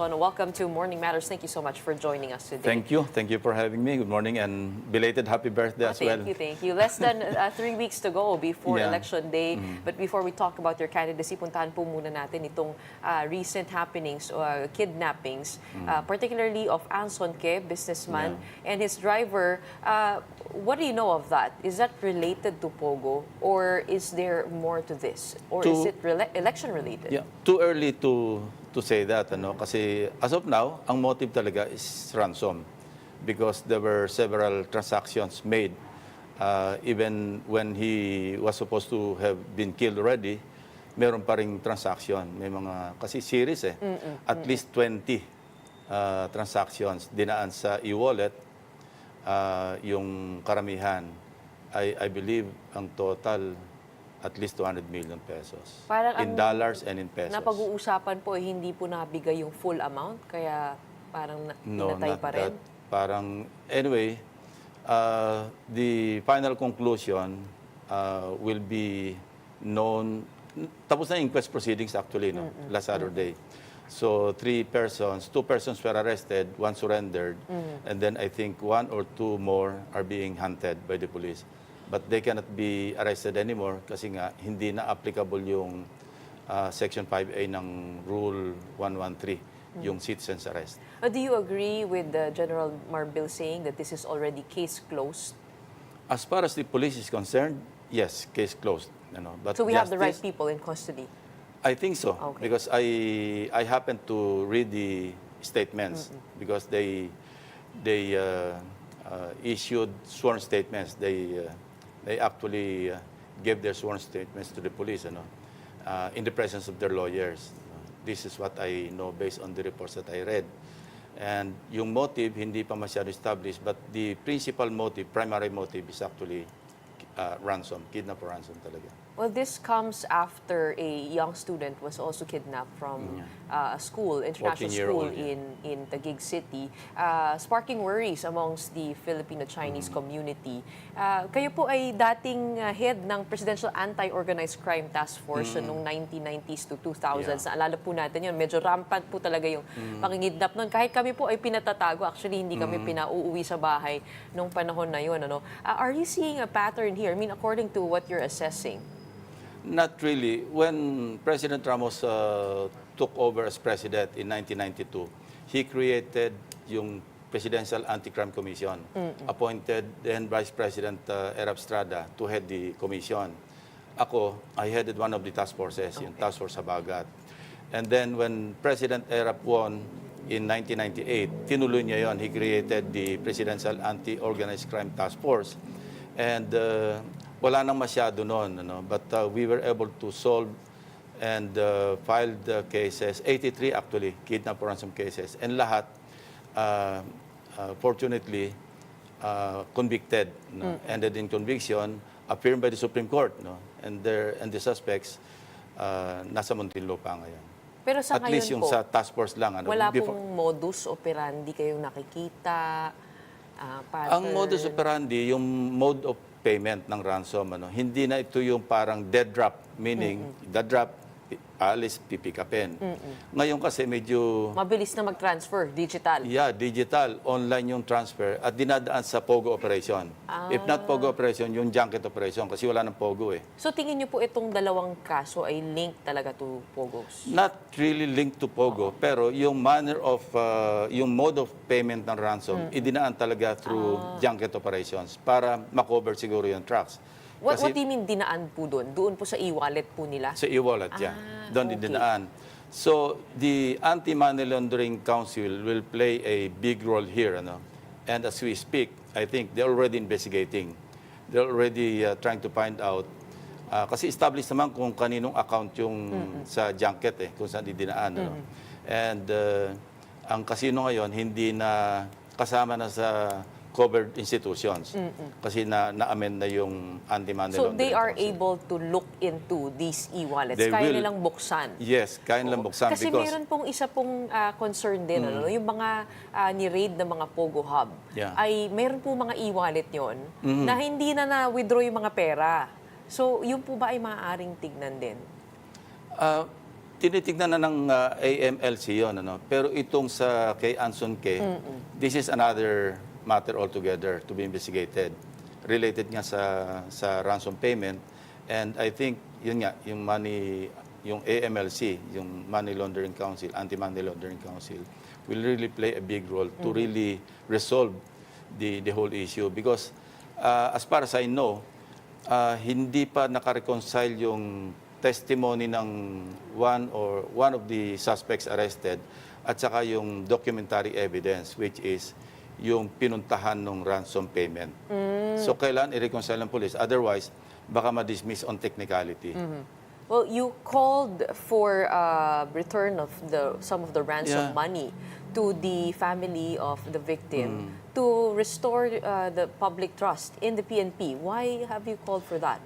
Welcome to Morning Matters. Thank you so much for joining us today. Thank you. Thank you for having me. Good morning and belated happy birthday as well. Thank you. Less than 3 weeks to go before Yeah. Election Day. But before we talk about your candidacy, puntahan po muna natin itong recent happenings, kidnappings, particularly of Anson Ke, businessman, and his driver. What do you know of that? Is that related to Pogo, or is there more to this? Or is it election related? Yeah, too early to say that, kasi as of now, ang motive talaga is ransom because there were several transactions made even when he was supposed to have been killed already. Meron pa ring transaction, may mga kasi series at least 20 transactions dinaan sa e-wallet. Yung karamihan, I believe ang total at least 200 million pesos. Parang in dollars and in pesos. Napag-uusapan po, hindi po nabigay yung full amount, kaya parang pinatay pa rin? Parang, anyway, the final conclusion will be known. Tapos na inquest proceedings actually, last Saturday. So 2 persons were arrested, 1 surrendered, and then I think 1 or 2 more are being hunted by the police. But they cannot be arrested anymore kasi nga hindi na applicable yung Section 5A ng Rule 113, yung citizen's arrest. Do you agree with General Marbil saying that this is already case closed? As far as the police is concerned, yes, case closed. But so we have the right people in custody? I think so, okay. Because I happened to read the statements because they issued sworn statements. They actually gave their sworn statements to the police, in the presence of their lawyers. This is what I know based on the reports that I read. And yung motive, hindi pa masyado established, but the principal motive, primary motive is actually ransom, kidnap or ransom talaga. Well, this comes after a young student was also kidnapped from a school, international school in Taguig City, sparking worries amongst the Filipino-Chinese community. Kayo po ay dating head ng Presidential Anti-Organized Crime Task Force noong 1990s to 2000s. Naalala po natin yun, medyo rampant po talaga yung pangingidnap noon. Kahit kami po ay pinatatago, actually hindi kami pinauuwi sa bahay nung panahon na yun. Are you seeing a pattern here? I mean, according to what you're assessing? Not really. When President Ramos took over as president in 1992, he created yung Presidential Anti-Crime Commission, appointed then Vice President Erap Estrada to head the commission. I headed one of the task forces, yung Task Force Habagat. And then when President Erap won in 1998, tinuloy niya yon. He created the Presidential Anti-Organized Crime Task Force. And wala nang masyado noon, but we were able to solve and filed the cases, 83 actually, kidnap or ransom cases, and lahat, fortunately, convicted, ended in conviction, affirmed by the Supreme Court, and the suspects nasa Muntinlupa ngayon. Pero sa at least yung sa task force lang. Wala pong modus operandi kayong nakikita? Ang modus operandi, yung mode of payment ng ransom, hindi na ito yung parang dead drop, meaning the drop, alis, pipikapin. Ngayon kasi medyo mabilis na mag-transfer, digital. Yeah, digital, online yung transfer at dinadaan sa POGO operation. If not POGO operation, yung junket operation kasi wala ng POGO eh. So tingin niyo po itong dalawang kaso ay linked talaga to POGOs? Not really linked to POGO, pero yung manner of, yung mode of payment ng ransom, idinaan talaga through junket operations para makover siguro yung trucks. What do you mean dinaan po doon? Doon po sa e-wallet po nila? Sa e-wallet, doon din dinaan. So, the Anti-Money Laundering Council will play a big role here. And as we speak, I think they're already investigating. They're already trying to find out. Kasi established naman kung kaninong account yung sa junket, kung saan dinaan. And ang casino ngayon, hindi na kasama na sa covered institutions kasi na-amend na yung anti-money laundering. So they are able to look into these e-wallets? Kaya nilang buksan? Yes, kaya nilang buksan. Kasi meron pong isa pong concern din, yung mga ni-raid na mga Pogo Hub, ay meron po mga e-wallet yon na hindi na na-withdraw yung mga pera. So yun po ba ay maaaring tignan din? Tinitignan na ng AMLC yun, ano? Pero itong sa kay Anson K, this is another matter altogether to be investigated. Related nga sa ransom payment. And I think, yun nga, yung AMLC, yung Money Laundering Council, Anti-Money Laundering Council, will really play a big role to really resolve the whole issue. Because as far as I know, hindi pa nakareconcile yung testimony ng one of the suspects arrested at saka yung documentary evidence, which is yung pinuntahan ng ransom payment. So kailan i-reconcile ng police? Otherwise, baka ma-dismiss on technicality. Well, you called for return of some of the ransom money to the family of the victim to restore the public trust in the PNP. Why have you called for that?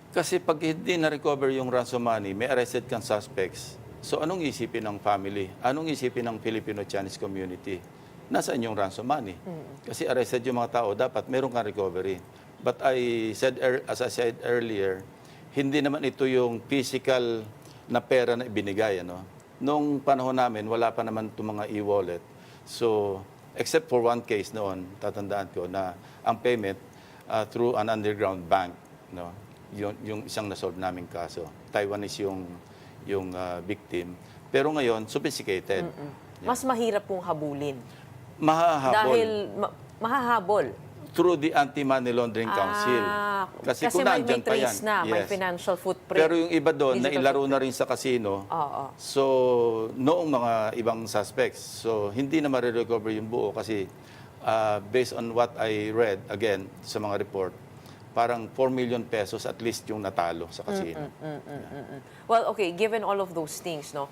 Kasi pag hindi na-recover yung ransom money, may arrested kang suspects. So anong isipin ng family? Anong isipin ng Filipino-Chinese community? Nasaan yung ransom money? Kasi arrested yung mga tao, dapat meron kang recovery. But as I said earlier, hindi naman ito yung physical na pera na ibinigay. Ano? Noong panahon namin, wala pa naman itong mga e-wallet. So, except for one case noon, tatandaan ko na ang payment through an underground bank. No? Yung isang nasolve naming kaso. Taiwanese yung victim. Pero ngayon, sophisticated. Yeah. Mas mahirap pong habulin. Mahahabol. Dahil mahahabol. Through the Anti-Money Laundering Council. Kasi kung may nandyan pa yan. trace na, may financial footprint. Pero yung iba doon, digital nailaro footprint. na rin sa casino. Oo. So, noong mga ibang suspects. So, hindi na marirecover yung buo kasi based on what I read, again, sa mga report, parang 4 million pesos at least yung natalo sa casino. Well, okay, given all of those things, no,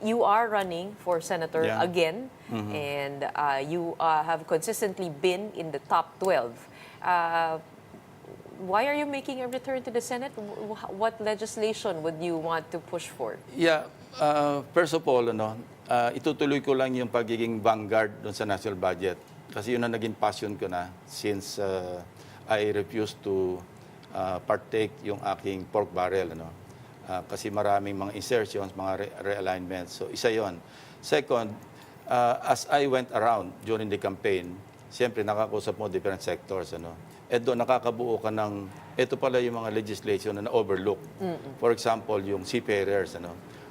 you are running for senator again, and you have consistently been in the top 12. Why are you making a return to the Senate? What legislation would you want to push for? Yeah, first of all, itutuloy ko lang yung pagiging vanguard doon sa national budget. Kasi yun ang naging passion ko na since I refused to partake yung aking pork barrel. Kasi maraming mga insertions, mga realignments. So, isa yon. Second, as I went around during the campaign, siyempre nakakusap mo different sectors. Eh doon nakakabuo ka ng, ito pala yung mga legislation na na-overlook. For example, yung seafarers.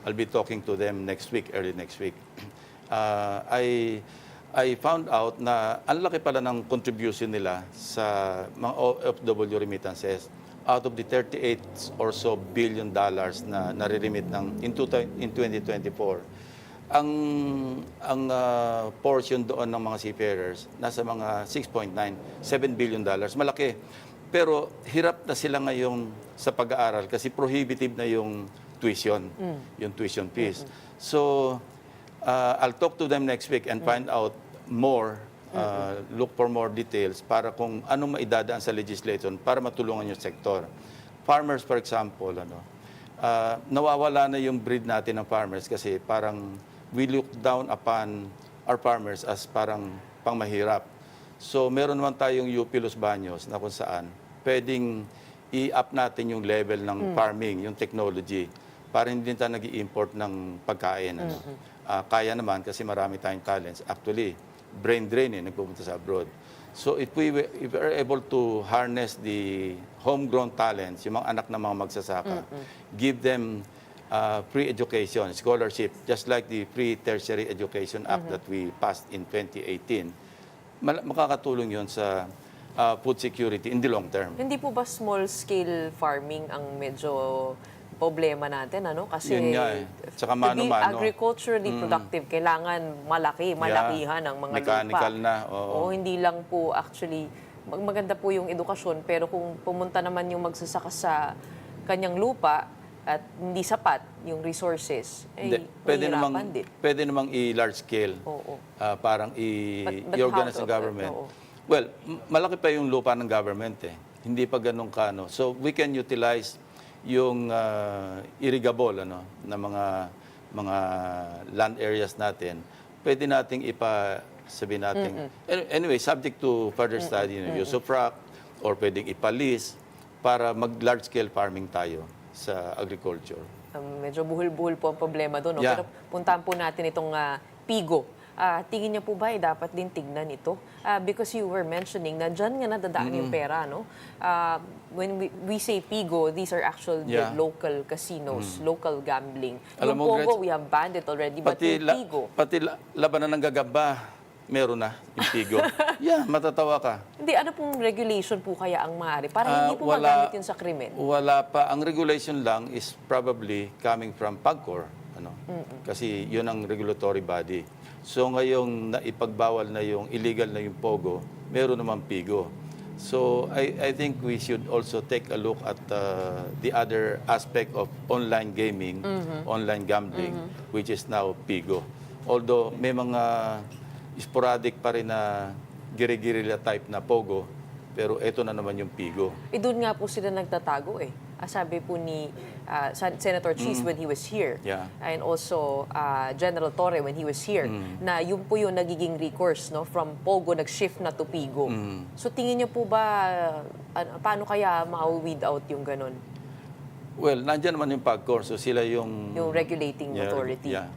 I'll be talking to them next week, early next week. I found out na ang laki pala ng contribution nila sa mga OFW remittances. Out of the 38 or so billion dollars na nare-remit in 2024, ang portion doon ng mga seafarers nasa mga 6.9, $7 billion. Malaki. Pero hirap na sila ngayon sa pag-aaral kasi prohibitive na yung tuition fees. So, I'll talk to them next week and find out more, look for more details para kung anong maidadaan sa legislation para matulungan yung sektor. Farmers, for example, nawawala na yung breed natin ng farmers kasi parang we look down upon our farmers as parang pangmahirap. So, meron naman tayong UP Los Baños na kung saan pwedeng i-up natin yung level ng farming, yung technology, para hindi tayo nag-i-import ng pagkain. Kaya naman kasi marami tayong talents. Actually, brain drain nagpupunta sa abroad. So if we are able to harness the homegrown talents, yung mga anak ng mga magsasaka, give them free education, scholarship, just like the Free Tertiary Education Act that we passed in 2018, makakatulong yun sa food security in the long term. Hindi po ba small-scale farming ang medyo problema natin, Kasi Yun nga eh. Tsaka to be mano-mano. agriculturally productive, kailangan malakihan ang mga Mechanical lupa. na, oo. Hindi lang po actually, maganda po yung edukasyon, pero kung pumunta naman yung magsasaka sa kanyang lupa at hindi sapat yung resources, mahirapan din. Pwede namang i-large scale. Oo. Parang But i-organize how ng to- government. oo. Well, malaki pa yung lupa ng government eh. Hindi pa ganun ka, So we can utilize yung irrigable na mga land areas natin. Pwede nating sabihin natin. Anyway, subject to further study, use of rock or pwedeng ipalis para mag large scale farming tayo sa agriculture. medyo buhol-buhol po ang problema doon. No? Yeah. Pero puntahan po natin itong PIGO. Tingin niyo po ba dapat din tignan ito? Because you were mentioning na dyan nga nadadaan yung pera, no? When we say PIGO, these are actual local casinos, local gambling. Alam Yung mo, POGO, Gretchen, we have banned it already, but yung PIGO, pati labanan ng gagamba, meron na yung PIGO. Yeah, matatawa ka. hindi, ano pong regulation po kaya ang maaari? Para hindi po magamit yun sa krimen. Wala pa. Ang regulation lang is probably coming from PAGCOR. Kasi yun ang regulatory body. So ngayong naipagbawal na yung illegal na yung POGO, meron naman PIGO. So I think we should also take a look at the other aspect of online gaming, online gambling, which is now PIGO. Although may mga sporadic pa rin na giri-guerrilla type na POGO, pero ito na naman yung PIGO. Doon nga po sila nagtatago eh. Sabi po ni Senator Cheese when he was here, Yeah. and also General Torre when he was here, na yun po yung nagiging recourse, no? From POGO, nag-shift na to PIGO. So tingin niyo po ba, paano kaya ma-weed out yung ganun? Well, nandiyan naman yung PAGCOR, so sila yung... Yung regulating authority. Yeah,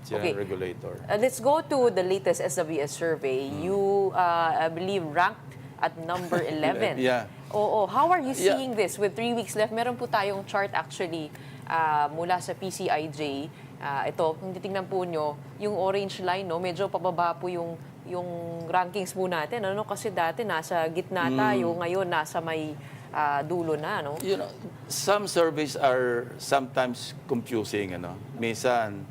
sila Okay. yung regulator. Let's go to the latest SWS survey. You, I believe, ranked at number 11. Yeah. Oo. How are you seeing this with 3 weeks left? Meron po tayong chart actually mula sa PCIJ. Ito, kung titingnan po nyo, yung orange line, no, medyo pababa po yung rankings po natin. Ano? Kasi dati nasa gitna tayo, ngayon nasa may dulo na. No? You know, some surveys are sometimes confusing, ano. Minsan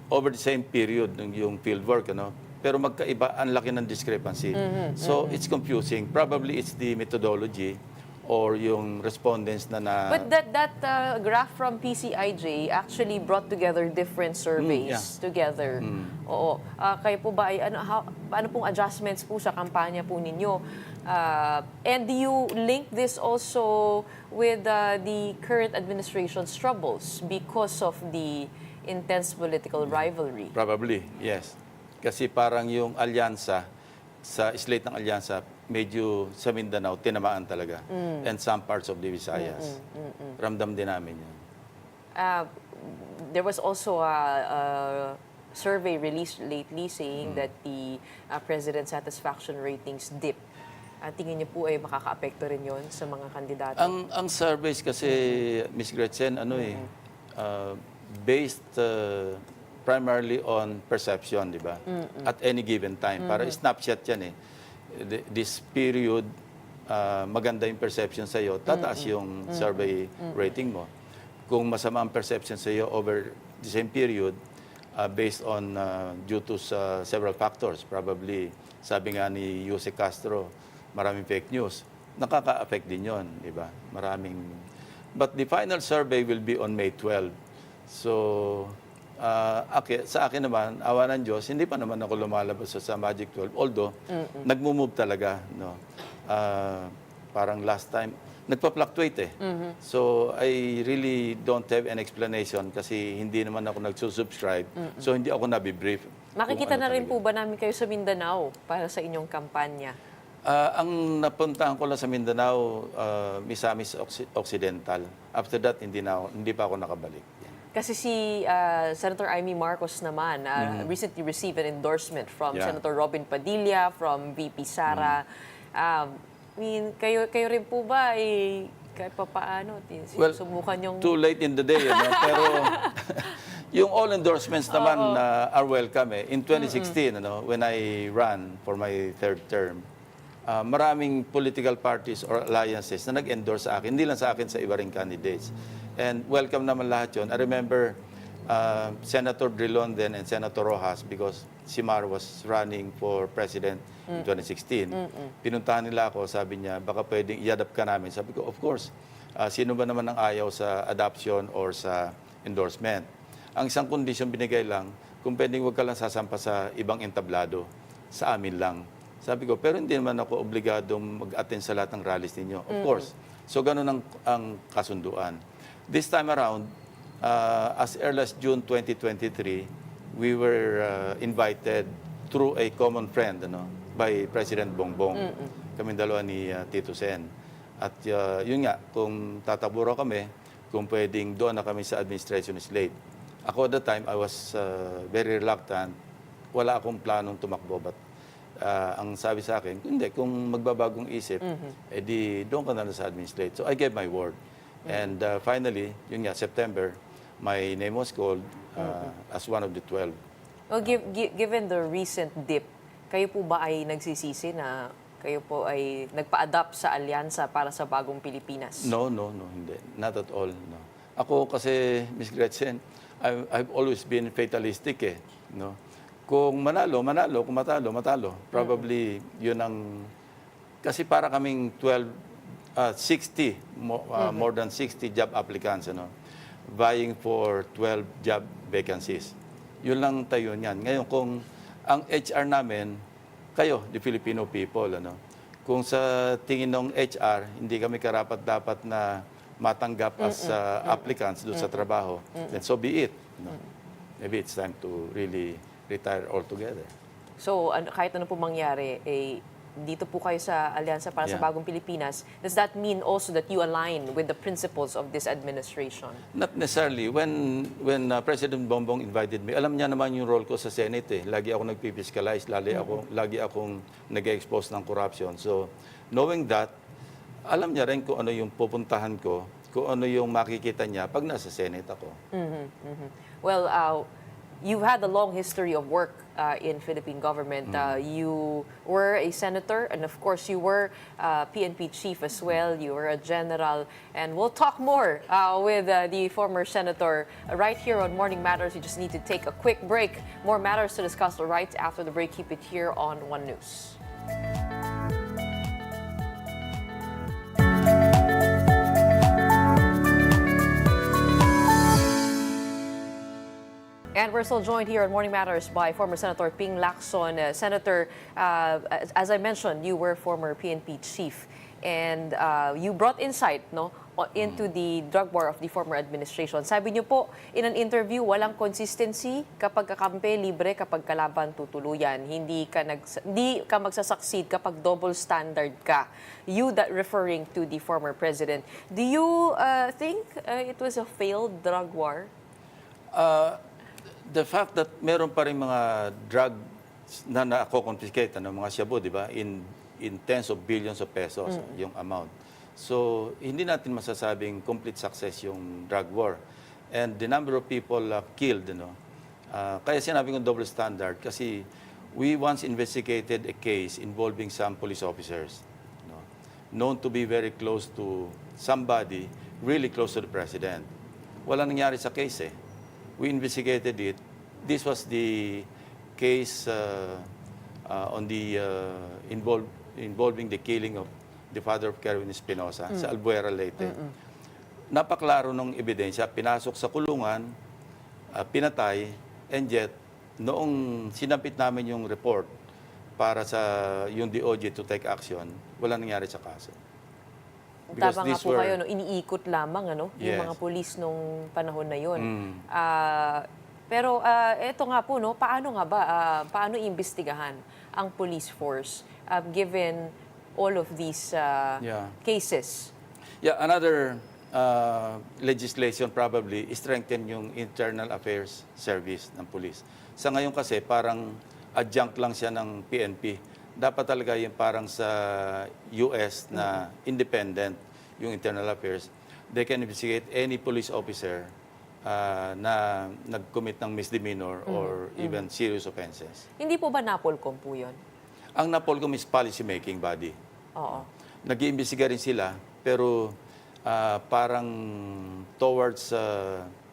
over the same period yung fieldwork, ano. Pero magkaiba, ang laki ng discrepancy. So it's confusing. Probably it's the methodology or yung respondents na... But that graph from PCIJ actually brought together different surveys together. Oo. Kayo po ba ay ano pong adjustments po sa kampanya po ninyo? And do you link this also with the current administration's troubles because of the intense political rivalry? Probably, yes. Kasi parang yung alyansa, sa slate ng alyansa, medyo sa Mindanao, tinamaan talaga. And some parts of the Visayas. Ramdam din namin yun. There was also a survey released lately saying that the president satisfaction ratings dip. Tingin niyo po ay makaka-apekto rin yon sa mga kandidato? Ang surveys kasi, Ms. Gretchen, based primarily on perception, di ba? At any given time. Para snapshot yan eh. This period, maganda yung perception sa'yo, tataas yung survey rating mo. Kung masama ang perception sa'yo over the same period, based on, due to several factors, probably, sabi nga ni Jose Castro, maraming fake news, nakaka-affect din yon, di ba? But the final survey will be on May 12. So, sa akin naman, awa ng Diyos, hindi pa naman ako lumalabas sa Magic 12. Although, nagmo-move talaga. No? Parang last time, nagpa-fluctuate eh. So, I really don't have an explanation kasi hindi naman ako nagsusubscribe. So, hindi ako nabibrief. Makikita na rin po ba namin kayo sa Mindanao para sa inyong kampanya? Ang napuntahan ko lang sa Mindanao, Misamis Occidental. After that, hindi pa ako nakabalik. Kasi si Senator Amy Marcos naman recently received an endorsement from Senator Robin Padilla, from VP Sara. I mean, kayo rin po ba kahit pa paano subukan yung... Too late in the day. Pero yung all endorsements naman are welcome. In 2016, when I ran for my third term, maraming political parties or alliances na nag-endorse sa akin. Hindi lang sa akin, sa iba ring candidates. And welcome naman lahat yun. I remember Senator Drilon then and Senator Rojas because si Mar was running for president in 2016. Pinuntahan nila ako, sabi niya, baka pwedeng i-adapt ka namin. Sabi ko, of course. Sino ba naman ang ayaw sa adoption or sa endorsement? Ang isang kondisyon binigay lang, kung pwedeng huwag ka lang sasampa sa ibang entablado, sa amin lang. Sabi ko, pero hindi naman ako obligadong mag-attend sa lahat ng rallies ninyo. Of course. So, ganun ang kasunduan. This time around, as early as June 2023, we were invited through a common friend by President Bongbong. Kami dalawa ni Tito Sen. At yun nga, kung tatakbo raw kami, kung pwedeng doon na kami sa administration slate. Ako at the time, I was very reluctant. Wala akong planong tumakbo. But ang sabi sa akin, hindi, kung magbabagong isip, edi doon ka na lang sa administrate. So I gave my word. And finally, yun nga, September, my name was called as one of the 12. Well, given the recent dip, kayo po ba ay nagsisisi na kayo po ay nagpa-adapt sa alyansa para sa bagong Pilipinas? No, hindi. Not at all, no. Ako kasi, Ms. Gretchen, I've always been fatalistic eh. No? Kung manalo, kung matalo. Probably yun ang... Kasi para kaming 60, more than 60 job applicants, ano, vying for 12 job vacancies. Yun lang tayo niyan. Ngayon, kung ang HR namin, kayo, the Filipino people, ano, kung sa tingin ng HR, hindi kami karapat-dapat na matanggap as applicants doon sa trabaho, then so be it. No? Maybe it's time to really retire altogether. So, kahit ano po mangyari, dito po kayo sa alyansa para sa bagong Pilipinas, does that mean also that you align with the principles of this administration? Not necessarily. When President Bongbong invited me, alam niya naman yung role ko sa Senate. Lagi ako nagpipiskalize, lagi akong nag-expose ng corruption. So, knowing that, alam niya rin kung ano yung pupuntahan ko, kung ano yung makikita niya pag nasa Senate ako. Well, you've had a long history of work in Philippine government. You were a senator, and of course, you were PNP chief as well. You were a general, and we'll talk more with the former senator right here on Morning Matters. You just need to take a quick break. More matters to discuss right after the break. Keep it here on One News. And we're still joined here on Morning Matters by former Senator Ping Lacson. Senator, as I mentioned, you were former PNP chief, and you brought insight, no, into the drug war of the former administration. Sabi niyo po in an interview, walang consistency kapag kakampi, libre kapag kalaban tutuluyan. Hindi ka magsasucceed kapag double standard ka. You that referring to the former president. Do you think it was a failed drug war? The fact that meron pa rin mga drugs na nako-confiscate, mga shabu, di ba? In tens of billions of pesos yung amount. So, hindi natin masasabing complete success yung drug war. And the number of people killed, kaya sinabi kong double standard kasi we once investigated a case involving some police officers, known to be very close to somebody, really close to the president. Wala nangyari sa case eh. We investigated it. This was the case on the involving the killing of the father of Kerwin Espinosa sa Albuera, Leyte. Napaklaro ng ebidensya, pinasok sa kulungan, pinatay, and yet, noong sinapit namin yung report para sa yung DOJ to take action, wala nangyari sa kaso. Tama nga po kayo, iniikot lamang yung mga pulis nung panahon na yun. Pero eto nga po, paano iimbestigahan ang police force given all of these cases? Yeah, another legislation probably strengthen yung internal affairs service ng police. Sa ngayon kasi parang adjunct lang siya ng PNP. Dapat talaga yung parang sa US na independent yung internal affairs. They can investigate any police officer na nag-commit ng misdemeanor or even serious offenses. Hindi po ba NAPOLCOM po yun? Ang NAPOLCOM is policy-making body. Oo. Nag-iimbestiga rin sila, pero parang towards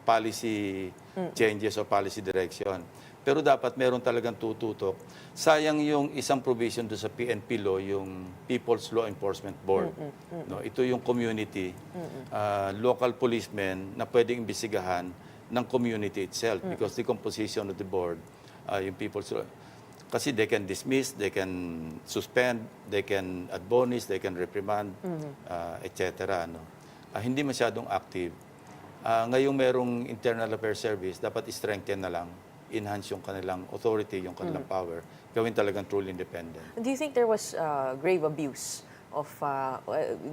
policy changes or policy direction. Pero dapat meron talagang tututok. Sayang yung isang provision doon sa PNP law, yung People's Law Enforcement Board. No, ito yung community, local policemen na pwedeng imbestigahan ng community itself because the composition of the board, yung People's Law, kasi they can dismiss, they can suspend, they can admonish, they can reprimand, etc. No? Hindi masyadong active. Ngayong merong Internal Affairs Service, dapat strengthen na lang, enhance yung kanilang authority, yung kanilang power, gawin talagang truly independent. Do you think there was grave abuse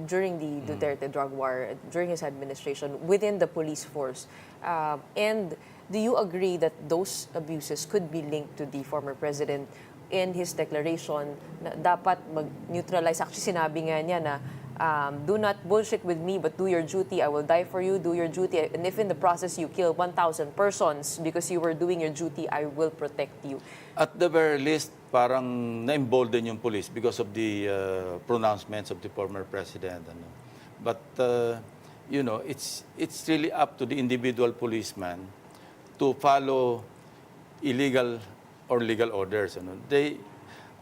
during the Duterte drug war, during his administration, within the police force. And do you agree that those abuses could be linked to the former president in his declaration na dapat mag-neutralize? Actually, sinabi nga niya na do not bullshit with me, but do your duty. I will die for you. Do your duty. And if in the process you kill 1,000 persons because you were doing your duty, I will protect you. At the very least, parang na-embolden yung police because of the pronouncements of the former president. Ano. But, you know, it's really up to the individual policeman to follow illegal or legal orders. Ano.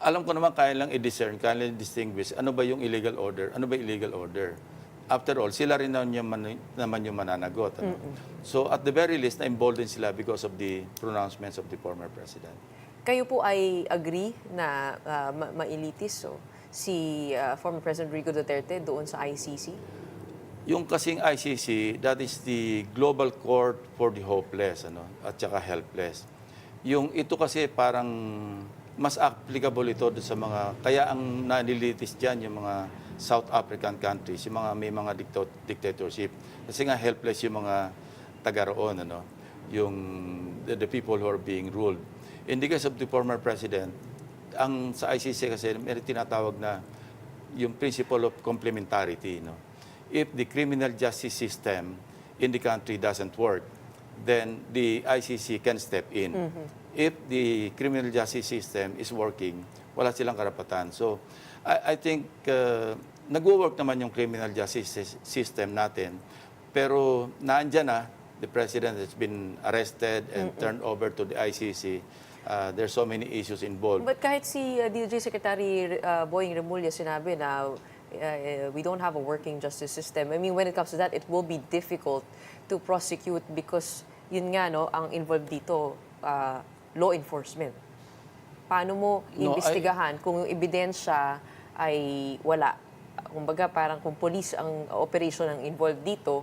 Alam ko naman kaya lang i-discern, kaya lang i-distinguish ano ba yung illegal order, ano ba illegal order. After all, sila rin naman yung mananagot. Ano? So at the very least, na-embolden sila because of the pronouncements of the former president. Kayo po ay agree na ma-elitis si former President Rodrigo Duterte doon sa ICC? Yung kasing ICC, that is the Global Court for the Hopeless at saka helpless. Yung ito kasi parang mas applicable ito sa mga, kaya ang nanilitis dyan yung mga South African countries, yung mga may mga dictatorship. Kasi nga helpless yung mga taga roon, yung the people who are being ruled. In the case of the former president, ang sa ICC kasi may tinatawag na yung principle of complementarity. If the criminal justice system in the country doesn't work, then the ICC can step in. If the criminal justice system is working, wala silang karapatan. So, I think nag-work naman yung criminal justice system natin. Pero naandyan na, the president has been arrested and turned over to the ICC. There's so many issues involved. But kahit si DOJ Secretary Boying Remulla sinabi na we don't have a working justice system. I mean, when it comes to that, it will be difficult to prosecute because yun nga, ang involved dito, law enforcement. Paano mo imbestigahan kung yung ebidensya ay wala? Kumbaga, parang kung police ang operation ang involved dito,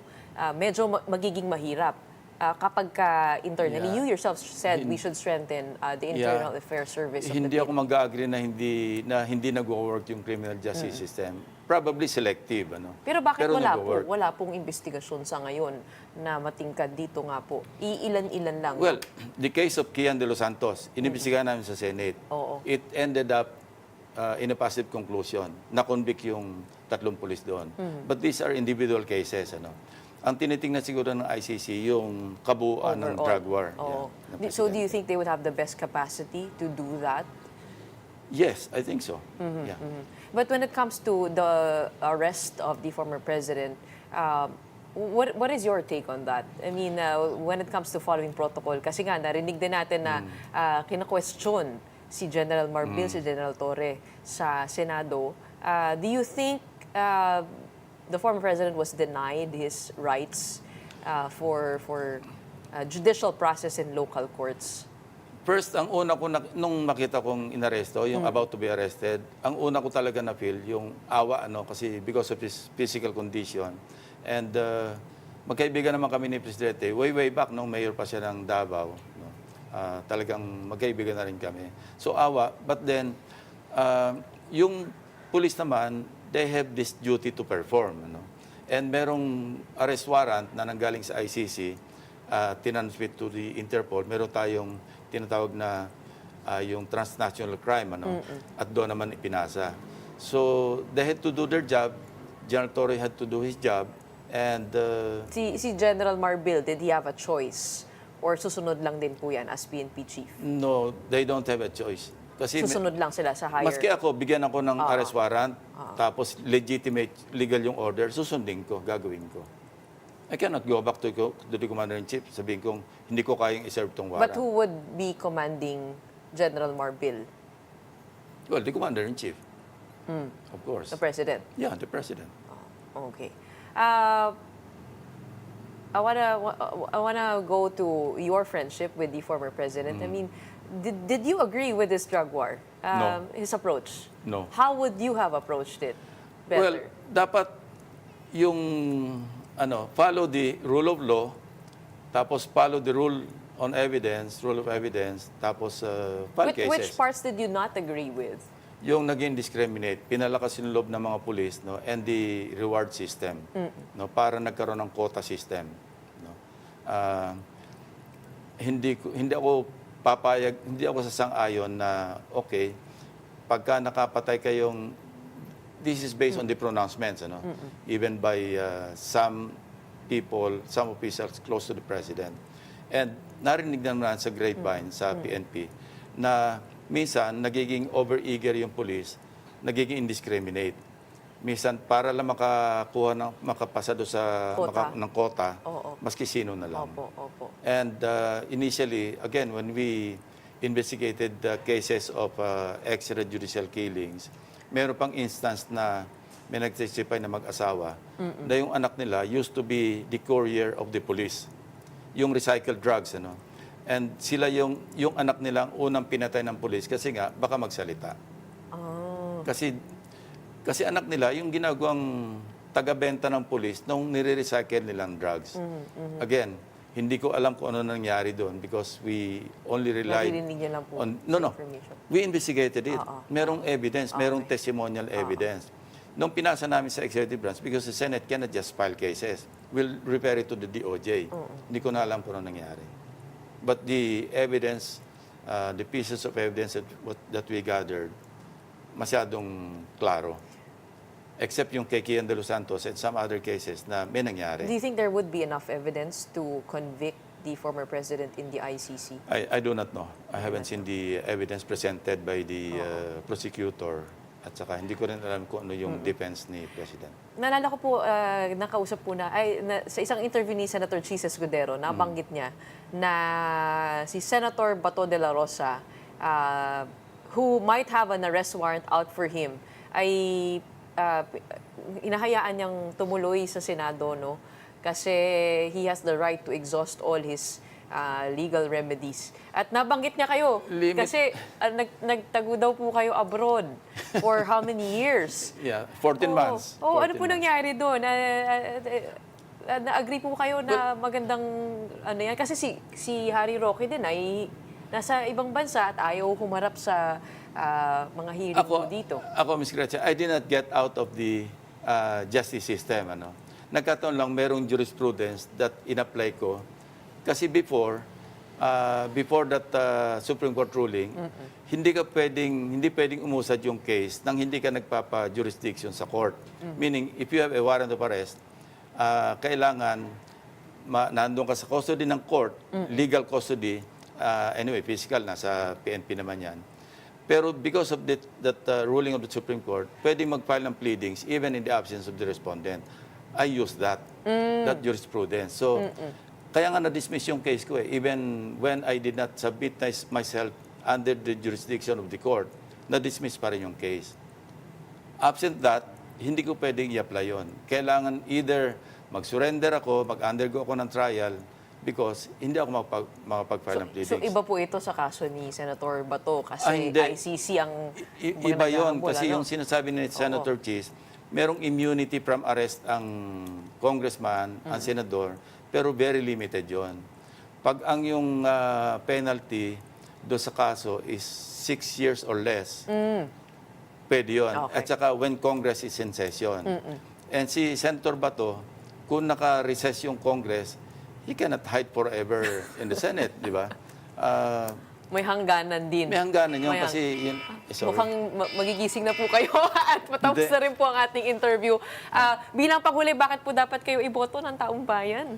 medyo magiging mahirap. Kapag internally, you yourself said we should strengthen the Internal Affairs Service. Hindi ako mag-agree na hindi nag-work yung criminal justice system. Probably selective. Pero bakit wala pong investigasyon sa ngayon na matingkad dito nga po? Iilan-ilan lang. Well, the case of Kian de los Santos, inimbestigahan namin sa Senate. It ended up in a positive conclusion. Na-convict yung 3 pulis doon. But these are individual cases. Ang tinitingnan siguro ng ICC, yung kabuuan ng drug war. So do you think they would have the best capacity to do that? Yes, I think so. But when it comes to the arrest of the former president, what is your take on that? I mean, when it comes to following protocol, kasi nga narinig din natin na kina-question si General Marbil, si General Torre sa Senado. Do you think the former president was denied his rights for judicial process in local courts? First, ang una ko, nung makita kong inaresto, yung about to be arrested, ang una ko talaga na-feel, yung awa, kasi because of his physical condition. And magkaibigan naman kami ni Presidente, way back, nung mayor pa siya ng Davao. Talagang magkaibigan na rin kami. So, awa. But then, yung police naman, they have this duty to perform. And merong arrest warrant na nanggaling sa ICC, tinansmit to the Interpol. Meron tayong tinatawag na yung transnational crime, at doon naman ipinasa. So, they had to do their job. General Torre had to do his job. And si General Marbil, did he have a choice? Or susunod lang din po yan as PNP chief? No, they don't have a choice. Kasi susunod lang sila sa higher... Maski ako, bigyan ako ng arrest warrant, tapos legitimate, legal yung order, susundin ko, gagawin ko. I cannot go back to the Commander-in-Chief, sabihin kong hindi ko kayang iserve tong warrant. But who would be commanding General Marbil? Well, the Commander-in-Chief. Of course. The President? Yeah, the President. Okay. I wanna go to your friendship with the former president. I mean, did you agree with this drug war? No. His approach? No. How would you have approached it better? Well, dapat yung follow the rule of law, tapos follow the rule of evidence, tapos file cases. Which parts did you not agree with? yung naging discriminate, pinalakas yung loob ng mga pulis, no, and the reward system, no, para nagkaroon ng quota system, no. Ah, hindi ako papayag, hindi ako sasang-ayon na okay, pagka nakapatay kayong, this is based on the pronouncements, ano, even by some people, some officials close to the president. And narinig naman sa grapevine, sa PNP, na minsan nagiging over-eager yung police, nagiging indiscriminate. Minsan para lang makapasa do sa Quota. ng quota, Oo. maski sino na lang. Opo. And initially, again, when we investigated the cases of extrajudicial killings, meron pang instance na may nag-testify na mag-asawa na yung anak nila used to be the courier of the police, yung recycled drugs, ano. And sila yung anak nila ang unang pinatay ng police kasi nga baka magsalita. Oh. Kasi anak nila yung ginagawang taga-benta ng police nung nire-recycle nilang drugs. Again, hindi ko alam kung ano nangyari doon because we only relied Narinig niyo lang po on sa information. We investigated it. Oo. Merong evidence, merong testimonial evidence. Nung pinasa namin sa executive branch, because the Senate cannot just file cases, we'll refer it to the DOJ. Hindi ko na alam kung ano nangyari. But the evidence, the pieces of evidence that we gathered, masyadong klaro. Except yung kay Kian de los Santos and some other cases na may nangyari. Do you think there would be enough evidence to convict the former president in the ICC? I do not know. I haven't seen the evidence presented by the prosecutor. At saka hindi ko rin alam kung ano yung defense ni President. Naalala ko po, nakausap po sa isang interview ni Senator Chis Escudero, nabanggit niya na si Senator Bato de la Rosa, who might have an arrest warrant out for him, ay inahayaan niyang tumuloy sa Senado, no? Kasi he has the right to exhaust all his legal remedies. At nabanggit niya kayo, kasi nagtago daw po kayo abroad for how many years? Yeah, 14 months. Ano 14 po months. nangyari doon? Na-agree po kayo na magandang ano yan? Kasi si Harry Roque din ay nasa ibang bansa at ayaw humarap sa mga hearing po dito. Ako, Ms. Gretchen, I did not get out of the justice system. Ano. Nagkataon lang merong jurisprudence that in-apply ko. Kasi before that Supreme Court ruling, hindi pwedeng umusad yung case nang hindi ka nagpapa-jurisdiction sa court. Meaning, if you have a warrant of arrest, kailangan nandun ka sa custody ng court, legal custody, anyway, physical, nasa PNP naman yan. Pero because of that ruling of the Supreme Court, pwedeng mag-file ng pleadings even in the absence of the respondent. I used that jurisprudence. So, kaya nga na-dismiss yung case ko eh. Even when I did not submit myself under the jurisdiction of the court, na-dismiss pa rin yung case. Absent that, hindi ko pwedeng i-apply yun. Kailangan either mag-surrender ako, mag-undergo ako ng trial, because hindi ako makapag-file ng pleadings. So iba po ito sa kaso ni Senator Bato kasi hindi. ICC ang Iba yun, kasi ano? yung sinasabi ni Senator Chis, merong immunity from arrest ang congressman, ang senador, pero very limited yon. Pag ang yung penalty do sa kaso is 6 years or less, pwede yun. Okay. At saka when Congress is in session. And si Senator Bato, kung naka-recess yung Congress, he cannot hide forever in the Senate, di ba? May hangganan din. May hangganan yun kasi yun, sorry. Mukhang magigising na po kayo at matapos Hindi. na rin po ang ating interview. Bilang panghuli, bakit po dapat kayo iboto ng taong bayan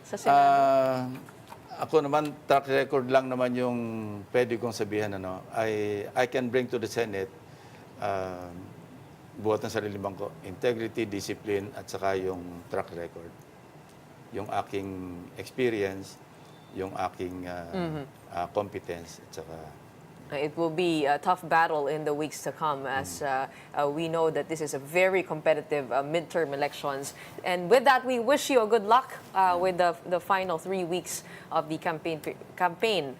sa Senado? Ako naman, track record lang naman yung pwede kong sabihan. Ano, I can bring to the Senate buhat ng sarili bangko, integrity, discipline, at saka yung track record. Yung aking experience, yung aking competence, at saka It will be a tough battle in the weeks to come as we know that this is a very competitive midterm elections. And with that, we wish you a good luck with the final 3 weeks of the campaign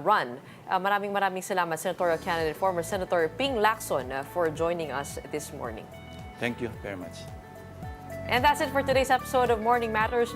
run. Maraming salamat, Senatorial candidate, former Senator Ping Lacson, for joining us this morning. thank you very much. And that's it for today's episode of Morning Matters.